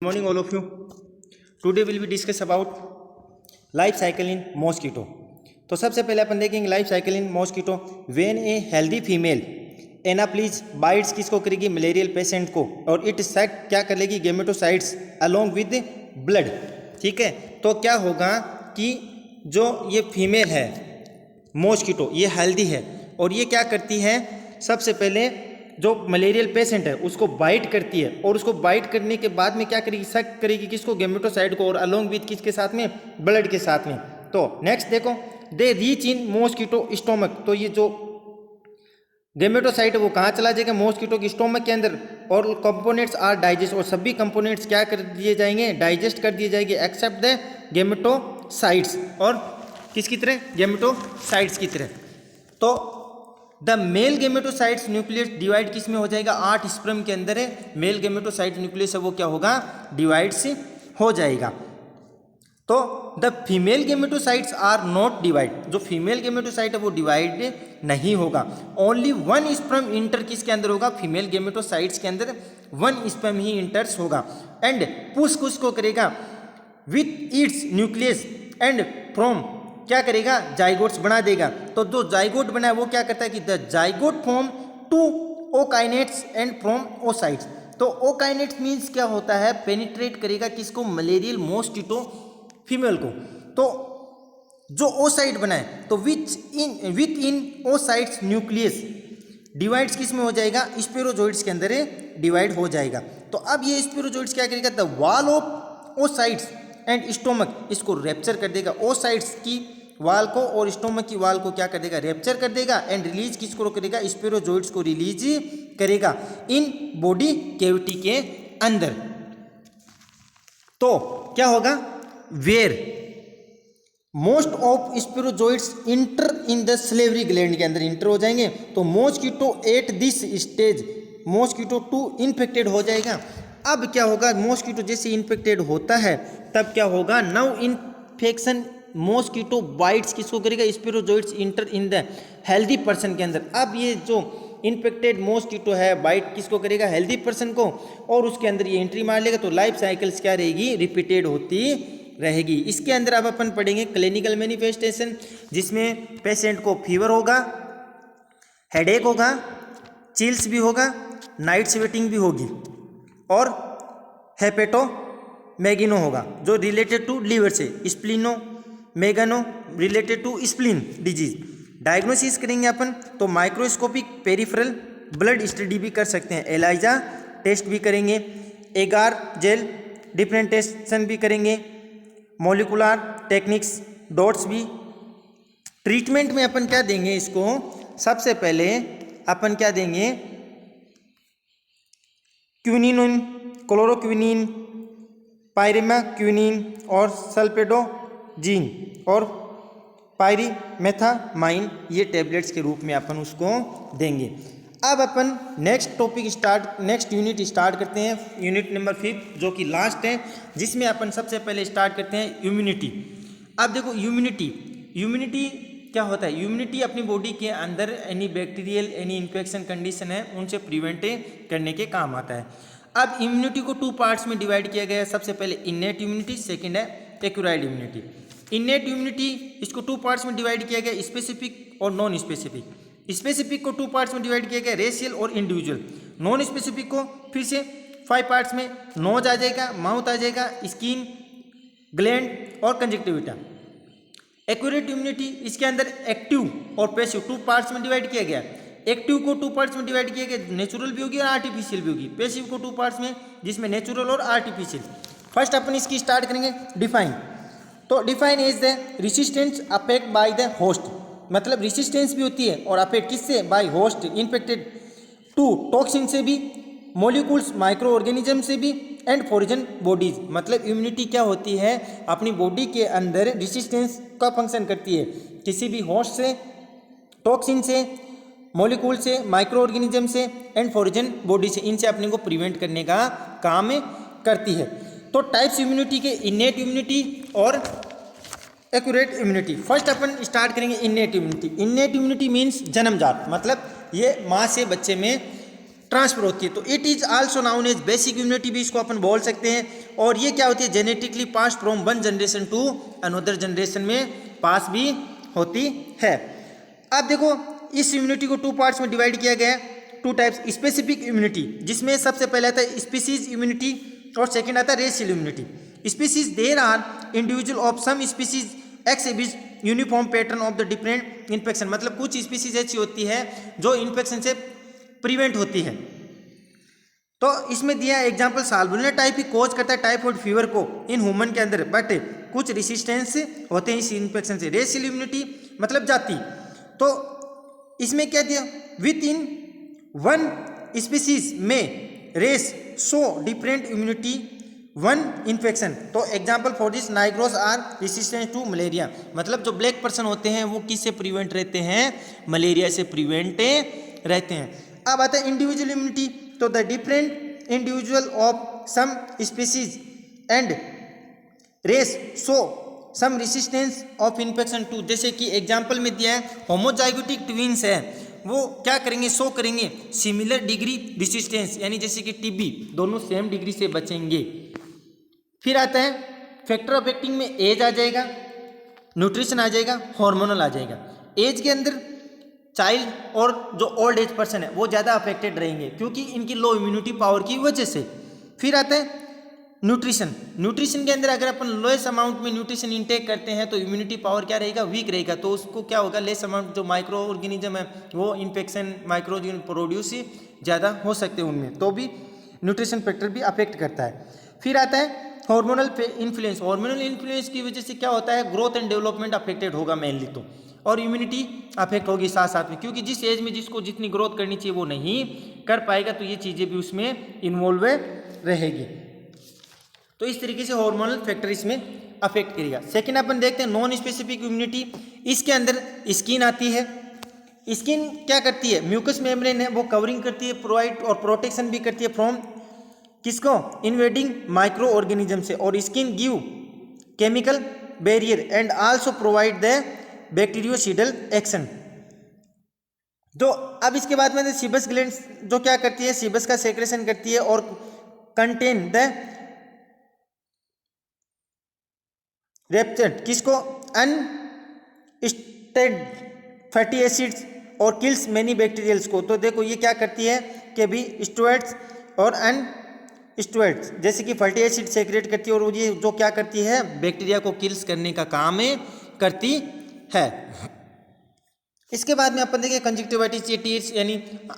Good morning all of you. Today will be discuss about life cycle in mosquito. तो सबसे पहले अपन देखेंगे life cycle in mosquito. When a healthy female anopheles bites किसको करेगी, malarial patient को, और इट सेक क्या कर लेगी, गेमेटोसाइट्स अलोंग विद ब्लड. ठीक है, तो क्या होगा कि जो ये फीमेल है मॉस्किटो ये हेल्दी है और ये क्या करती है, सबसे पहले जो मलेरियल पेशेंट है उसको बाइट करती है और उसको बाइट करने के बाद में क्या करेगी, सक करेगी किसको, गेमेटोसाइट को, और अलोंग विद किसके साथ में, ब्लड के साथ में. तो नेक्स्ट देखो, they reach in mosquito stomach. तो ये जो गेमेटोसाइट है वो कहाँ चला जाएगा, मॉस्किटो की स्टोमक के अंदर, और कंपोनेंट्स आर डाइजेस्ट, और सभी कंपोनेंट्स क्या कर दिए जाएंगे, डाइजेस्ट कर दिए जाएंगे, एक्सेप्ट द गेमेटोसाइट्स, और किसकी तरह, गेमेटोसाइट्स की तरह. तो the male gametocytes nucleus divide किस में हो जाएगा, 8 स्पर्म के अंदर है मेल गेमेटोसाइट न्यूक्लियस है वो क्या होगा, डिवाइड से हो जाएगा. तो the female gametocytes are not divide, जो फीमेल गेमेटोसाइट है वो डिवाइड नहीं होगा. ओनली 1 स्पर्म इंटर किसके अंदर होगा, फीमेल गेमेटोसाइट्स के अंदर 1 स्पर्म ही इंटर्स होगा. एंड पुश किसको करेगा, with its nucleus and from क्या करेगा, जाइगोट्स बना देगा. तो जो जाइगोट बना है वो क्या करता है कि the zygote form 2 ookinetes and from oocytes. तो ओकाइनेट्स मीन्स क्या होता है, पेनिट्रेट करेगा किसको, मलेरियल मॉस्किटो फीमेल को. तो जो ओसाइट बना है तो with in oocytes nucleus divides किस में हो जाएगा, स्पेरोजोइड्स के अंदर डिवाइड हो जाएगा. तो अब ये स्पेरोजोइड्स क्या करेगा, the wall of oocytes and stomach इसको रेप्चर कर देगा, ओसाइट्स की वाल को और स्टोमक की वाल को क्या कर देगा, रेप्चर कर देगा. एंड रिलीज किसको करेगा, स्पेरोजोइड्स को रिलीज करेगा इन बॉडी कैविटी के अंदर. तो क्या होगा, where most of sporozoites enter in the salivary gland के अंदर इंटर हो जाएंगे. तो mosquito at this stage mosquito 2 infected हो जाएगा. अब क्या होगा, मॉस्किटो जैसे इन्फेक्टेड होता है तब क्या होगा, नाउ इन्फेक्शन मॉस्किटो बाइट्स किसको करेगा, sporozoites enter in the healthy person के अंदर. अब ये जो इन्फेक्टेड मॉस्किटो है बाइट किसको करेगा, हेल्दी पर्सन को, और उसके अंदर ये एंट्री मार लेगा. तो लाइफ साइकिल्स क्या रहेगी, रिपीटेड होती रहेगी. इसके अंदर अब अपन पढ़ेंगे क्लिनिकल मैनिफेस्टेशन, जिसमें पेशेंट को फीवर होगा, हेडेक होगा, चिल्स भी होगा, नाइट स्वेटिंग भी होगी, और हेपेटो मैगिनो होगा जो रिलेटेड टू लीवर से, splenomegaly related to spleen disease. Diagnosis करेंगे अपन तो माइक्रोस्कोपिक पेरिफेरल ब्लड स्टडी भी कर सकते हैं, एलाइजा टेस्ट भी करेंगे, एगार जेल डिफरेंटेशन भी करेंगे, मॉलिकुलर टेक्निक्स डॉट्स भी. ट्रीटमेंट में अपन क्या देंगे इसको, सबसे पहले अपन क्या देंगे, क्विनिन, क्लोरोक्विनिन, पायरिमाक्विनिन और सल्फेडोजीन और पायरीमेथामाइन, ये टैबलेट्स के रूप में अपन उसको देंगे. अब अपन नेक्स्ट यूनिट स्टार्ट करते हैं, यूनिट नंबर 5 जो कि लास्ट है, जिसमें अपन सबसे पहले स्टार्ट करते हैं इम्यूनिटी. अब देखो इम्यूनिटी क्या होता है, इम्यूनिटी अपनी बॉडी के अंदर any bacterial any infection condition है उनसे प्रिवेंट करने के काम आता है. अब इम्यूनिटी को 2 पार्ट्स में डिवाइड किया गया है. सबसे पहले इन्नेट इम्यूनिटी, सेकंड है एक्वायर्ड इम्यूनिटी. इन्नेट इम्यूनिटी इसको 2 पार्ट्स में डिवाइड किया गया, स्पेसिफिक और नॉन स्पेसिफिक. स्पेसिफिक को 2 पार्ट्स में डिवाइड किया गया, रेशियल और इंडिविजुअल. नॉन स्पेसिफिक को फिर से 5 पार्ट्स में, नोज आ जाएगा, माउथ आ जाएगा, स्किन, ग्लैंड और कंजक्टिविटा. एक्वायर्ड इम्यूनिटी इसके अंदर एक्टिव और पैसिव 2 पार्ट्स में डिवाइड किया गया. एक्टिव को 2 पार्ट्स में डिवाइड किया गया, नेचुरल भी होगी और आर्टिफिशियल भी होगी. पैसिव को 2 पार्ट्स में, जिसमें नेचुरल और आर्टिफिशियल. फर्स्ट अपन इसकी स्टार्ट करेंगे डिफाइन. तो define is the resistance affect by the host, मतलब रेसिस्टेंस भी होती है और अफेक्ट किससे, by host infected to toxin से भी, मॉलिक्यूल्स माइक्रो ऑर्गेनिज्म से भी, एंड फॉरिजन बॉडीज. मतलब इम्यूनिटी क्या होती है, अपनी बॉडी के अंदर रेसिस्टेंस का फंक्शन करती है, किसी भी होस्ट से, टॉक्सिन से, मॉलिक्यूल से, माइक्रो ऑर्गेनिज्म से एंड फॉरिजन बॉडी से, इनसे अपने को प्रिवेंट करने का काम करती है. तो टाइप्स इम्यूनिटी के इन्नेट इम्यूनिटी और एक्यूरेट इम्यूनिटी. फर्स्ट अपन स्टार्ट करेंगे innate immunity. Innate immunity means जन्मजात, मतलब ये माँ से बच्चे में ट्रांसफर होती है। तो it is also known as basic immunity भी इसको अपन बोल सकते हैं। और ये क्या होती है, genetically pass from one generation to another generation में पास भी होती है। अब देखो इस इम्यूनिटी को टू पार्ट्स में डिवाइड किया गया है, टू टाइप्स, स्पेसिफिक इम्यूनिटी जिसमें सबसे पहले आता है स्पीसीज इम्यूनिटी और सेकंड आता है racial immunity. Species there are individual of some species exhibit uniform pattern of the different infection, मतलब कुछ स्पीसीज ऐसी होती है जो इन्फेक्शन से प्रिवेंट होती है। तो इसमें दिया एग्जांपल साल्मोनेला टाइप ही कोज करता है टाइफाइड फीवर को इन ह्यूमन के अंदर, बट कुछ रेसिस्टेंस होते हैं इस इन्फेक्शन से। रेशियल इम्यूनिटी मतलब जाति, तो इसमें क्या दिया, विद इन वन स्पीसीज में race show different immunity on infection. तो example for this negroes are resistant to malaria, मतलब जो ब्लैक पर्सन होते हैं वो किससे प्रिवेंट रहते हैं, मलेरिया से प्रिवेंट रहते हैं। अब आता है इंडिविजुअल इम्यूनिटी, तो the different individual of some species and race show some resistance of infection to, जैसे कि एग्जाम्पल में दिया है होमोजाइगोटिक ट्विंस है, वो क्या करेंगे, शो करेंगे सिमिलर डिग्री रेसिस्टेंस, यानी जैसे कि टीबी दोनों सेम डिग्री से बचेंगे। फिर आता है फैक्टर अफेक्टिंग में एज आ जाएगा, न्यूट्रिशन आ जाएगा, हार्मोनल आ जाएगा। एज के अंदर चाइल्ड और जो ओल्ड एज पर्सन है वो ज़्यादा अफेक्टेड रहेंगे क्योंकि इनकी लो इम्यूनिटी पावर की वजह से। फिर आता है न्यूट्रिशन, न्यूट्रिशन के अंदर अगर अपन लोएस्ट अमाउंट में न्यूट्रिशन इंटेक करते हैं तो इम्यूनिटी पावर क्या रहेगा, वीक रहेगा, तो उसको क्या होगा, लेस अमाउंट जो माइक्रो ऑर्गेनिज्म है वो इन्फेक्शन माइक्रो प्रोड्यूस ज़्यादा हो सकते हैं उनमें, तो भी न्यूट्रिशन फैक्टर भी अफेक्ट करता है। फिर आता है हार्मोनल इन्फ्लुएंस, हार्मोनल इन्फ्लुएंस की वजह से क्या होता है, ग्रोथ एंड डेवलपमेंट अफेक्टेड होगा मेनली, तो और इम्यूनिटी अफेक्ट होगी साथ साथ में, क्योंकि जिस एज में जिसको जितनी ग्रोथ करनी चाहिए वो नहीं कर पाएगा, तो ये चीज़ें भी उसमें इन्वॉल्व रहेगी। तो इस तरीके से हार्मोनल फैक्टर इसमें अफेक्ट करेगा। सेकेंड अपन देखते हैं नॉन स्पेसिफिक इम्यूनिटी, इसके अंदर स्किन आती है। स्किन क्या करती है, म्यूकस मेम्ब्रेन है वो कवरिंग करती है, प्रोवाइड और प्रोटेक्शन भी करती है फ्रॉम किसको, इन्वेडिंग माइक्रो ऑर्गेनिज्म से, और skin give chemical barrier and also provide the bactericidal action. तो अब इसके बाद में सीबस ग्लैंड जो क्या करती है, सीबस का सेक्रेशन करती है और कंटेन द रेप्टेड किसको, अनस्टेड फैटी एसिड्स और किल्स मैनी बैक्टीरियल्स को। तो देखो ये क्या करती है कि भी स्टोइड्स और अनस्टोइड्स जैसे कि फैटी एसिड सेक्रेट करती है, और ये जो क्या करती है, बैक्टीरिया को किल्स करने का काम करती है। इसके बाद में अपन देखें कंजक्टिवाइटिस, ये टीयर्स यानी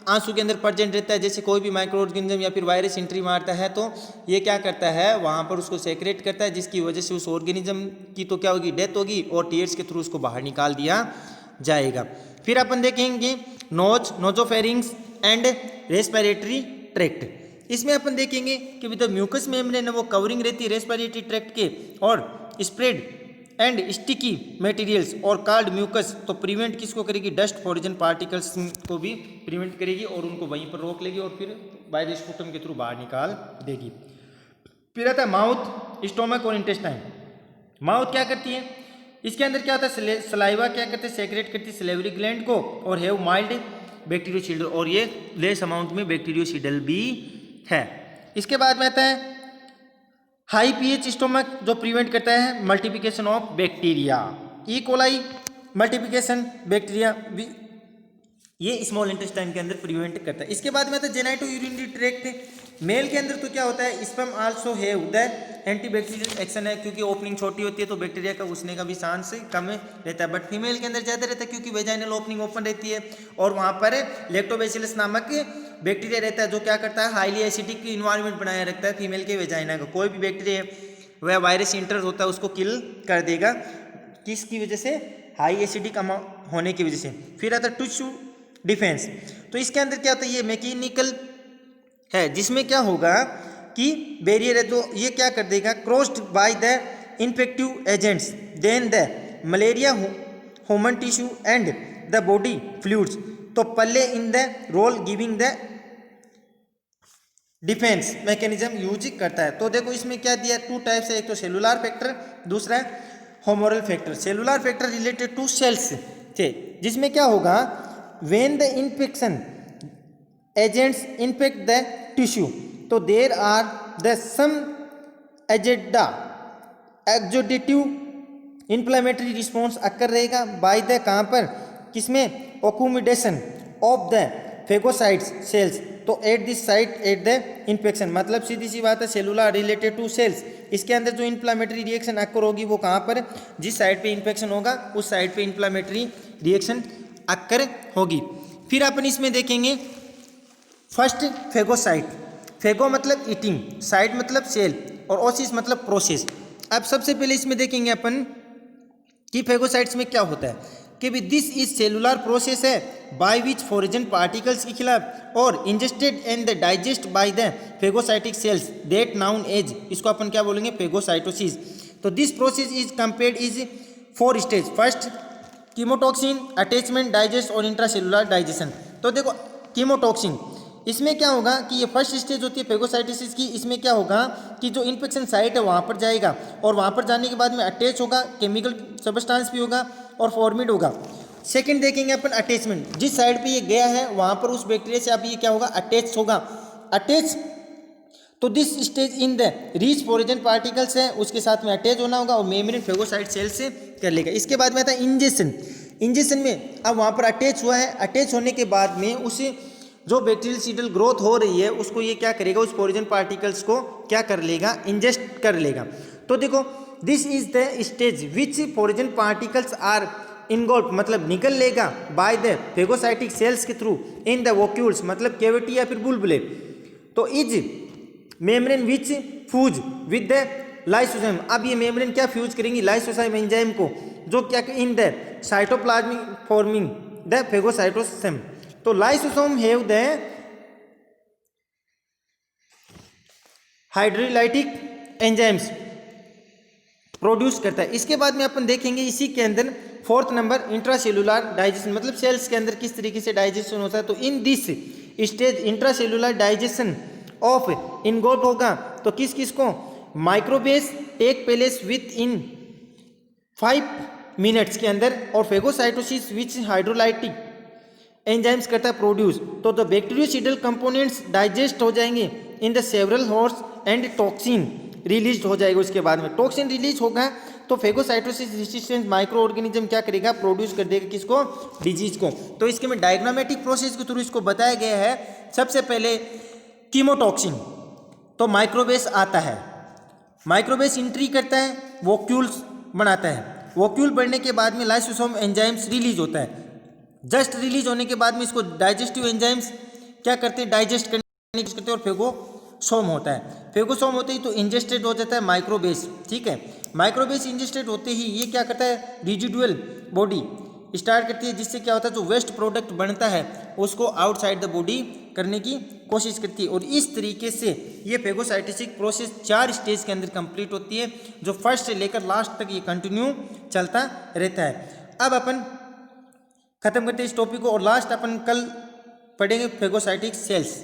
आंसू के अंदर प्रेजेंट रहता है, जैसे कोई भी माइक्रो ऑर्गेनिज्म या फिर वायरस एंट्री मारता है तो ये क्या करता है, वहाँ पर उसको सेक्रेट करता है, जिसकी वजह से उस ऑर्गेनिज्म की तो क्या होगी, डेथ होगी, और टीयर्स के थ्रू उसको बाहर निकाल दिया जाएगा। फिर अपन देखेंगे नोज, नोजोफेरिंग्स एंड रेस्पिरेटरी ट्रैक्ट। इसमें अपन देखेंगे कि विद म्यूकस मेम्ब्रेन है वो कवरिंग रहती है रेस्पिरेटरी ट्रैक्ट के, और स्प्रेड एंड स्टिकी मटेरियल्स और कॉल्ड म्यूकस, तो प्रिवेंट किसको करेगी, डस्ट फॉरिजन पार्टिकल्स को भी प्रिवेंट करेगी और उनको वहीं पर रोक लेगी और फिर बाय द स्पूटम के थ्रू बाहर निकाल देगी। फिर आता है माउथ, स्टोमक और इंटेस्टाइन। माउथ क्या करती है, इसके अंदर क्या होता है, सलाइवा क्या करते हैं, सेक्रेट करती है सलेवरी ग्लैंड को, और हैव माइल्ड बैक्टीरियोसिडल, और ये लेस अमाउंट में बैक्टीरियोसिडल भी है। इसके बाद में आता है हाई पीएच स्टोमक जो प्रिवेंट करता है multiplication of bacteria, E coli multiplication bacteria ये स्मॉल इंटेस्टाइन के अंदर प्रिवेंट करता है। इसके बाद में आता है जेनाइटो यूरिनरी ट्रैक्ट। मेल के अंदर तो क्या होता है, sperm also have the antibacterial action है, क्योंकि ओपनिंग छोटी होती है तो बैक्टीरिया का घुसने का भी चांस कम रहता है, बट फीमेल के अंदर ज़्यादा रहता है क्योंकि वेजाइनल ओपनिंग ओपन रहती है और वहाँ पर लैक्टोबैसिलस नामक बैक्टीरिया रहता है जो क्या करता है, हाईली एसिडिक इन्वायरमेंट बनाया रखता है फीमेल के वेजाइना का। कोई भी बैक्टीरिया वह वायरस इंटर होता है उसको किल कर देगा, किसकी वजह से, हाई एसिडिक होने की वजह से। फिर आता है टिश्यू डिफेंस, तो इसके अंदर क्या होता है, ये मैकेनिकल है जिसमें क्या होगा कि बैरियर है जो ये क्या कर देगा, crossed by the infective agents then the malaria human tissue and the body fluids, तो play in the role giving the defence mechanism use करता है। तो देखो इसमें क्या दिया, टू टाइप्स है, एक तो सेलुलर फैक्टर, दूसरा है humoral factor. Cellular factor related to cells थे, जिसमें क्या होगा, when the infection agents infect the tissue, तो there are the some agenda exudative inflammatory response occur रहेगा बाय द कहाँ पर, किसमें, accumulation of the phagocytes cells, तो at this site at the infection, मतलब सीधी सी बात है सेलुलर रिलेटेड टू सेल्स, इसके अंदर जो इन्फ्लामेटरी रिएक्शन अक्कर होगी वो कहाँ पर, जिस साइड पे इन्फेक्शन होगा उस साइड पे इन्फ्लामेटरी रिएक्शन अक्कर होगी। फिर अपन इसमें देखेंगे फर्स्ट फेगोसाइट, फेगो मतलब ईटिंग, साइट मतलब सेल और ओसिस मतलब प्रोसेस। अब सबसे पहले इसमें देखेंगे अपन कि फेगोसाइट्स में क्या होता है कि भी दिस इज सेलुलर प्रोसेस है बाय विच फॉरेजन पार्टिकल्स के खिलाफ और ingested and the digest by the phagocytic cells that known as, इसको अपन क्या बोलेंगे, फेगोसाइटोसिस। तो this process is compared is 4 stage, first chemotoxin, attachment, digest और इंट्रासेलुलर डाइजेशन। तो देखो कीमोटॉक्सिन, इसमें क्या होगा कि ये फर्स्ट स्टेज होती है फेगोसाइटोसिस की, इसमें क्या होगा कि जो इन्फेक्शन साइट है वहाँ पर जाएगा और वहाँ पर जाने के बाद में अटैच होगा, केमिकल सब्सटेंस भी होगा और फॉर्मिड होगा। सेकंड देखेंगे अपन अटैचमेंट, जिस साइड पे ये गया है वहाँ पर उस बैक्टीरिया से अब ये क्या होगा, अटैच होगा, अटैच, तो this stage in the reach फॉरेजन particles है उसके साथ में अटैच होना होगा और मेम्ब्रेन फेगोसाइट सेल से कर लेगा। इसके बाद में आता है इंजेक्शन, इंजेक्शन में अब वहाँ पर अटैच हुआ है, अटैच होने के बाद में उसे जो बैक्टीरियल सीडल ग्रोथ हो रही है उसको ये क्या करेगा, उस फॉरेजन पार्टिकल्स को क्या कर लेगा, इंजेस्ट कर लेगा। तो देखो this is the stage which foreign particles are engulf, मतलब निकल लेगा बाय द फेगोसाइटिक सेल्स के थ्रू इन द वोक्यूल्स, मतलब कैविटी या फिर बुलबुले, तो is membrane which fuse with the lysosome, अब ये मेम्ब्रेन क्या फ्यूज करेंगी, लाइसोसोम एंजाइम को, जो क्या in the cytoplasmic forming the phagocytosome. तो lysosome have the hydrolytic enzymes produce करता है। इसके बाद में अपन देखेंगे इसी के अंदर 4th नंबर इंट्रासेलुलर डाइजेशन, मतलब सेल्स के अंदर किस तरीके से डाइजेशन होता है। तो in this stage intracellular digestion of engulf होगा, तो किस किस को, microbes take place within 5 minutes के अंदर और फेगोसाइटोसिस विच हाइड्रोलाइटिक एंजाइम्स करता है प्रोड्यूस, तो द बैक्टीरियोसिडल कंपोनेंट्स डाइजेस्ट हो जाएंगे in the several horse and toxin release हो जाएगा। उसके बाद में टॉक्सिन रिलीज होगा तो फेगोसाइटोसिस रेसिस्टेंट माइक्रो ऑर्गेनिज्म क्या करेगा, प्रोड्यूस कर देगा किसको, डिजीज को। तो इसके में डायग्रामेटिक प्रोसेस के थ्रू इसको बताया गया है। सबसे पहले कीमोटॉक्सिन, तो माइक्रोबेस आता है, माइक्रोबेस एंट्री करता है, वोक्यूल्स बनाता है, वोक्यूल बढ़ने के बाद में लाइसोसोम एंजाइम्स रिलीज होता है, जस्ट रिलीज होने के बाद में इसको डाइजेस्टिव एंजाइम्स क्या करते हैं, डाइजेस्ट करने की कोशिश करते हैं और फेगोसोम होता है, फेगोसोम होते ही तो इंजेस्टेड हो जाता है माइक्रोबेस, ठीक है। माइक्रोबेस इंजेस्टेड होते ही ये क्या करता है, रेजिडुअल बॉडी स्टार्ट करती है, जिससे क्या होता है जो वेस्ट प्रोडक्ट बनता है उसको आउटसाइड द बॉडी करने की कोशिश करती है। और इस तरीके से ये फेगोसाइटोसिस प्रोसेस 4 स्टेज के अंदर कंप्लीट होती है, जो फर्स्ट से लेकर लास्ट तक ये कंटिन्यू चलता रहता है। अब अपन खत्म करते हैं इस टॉपिक को और लास्ट अपन कल पढ़ेंगे फेगोसाइटिक सेल्स।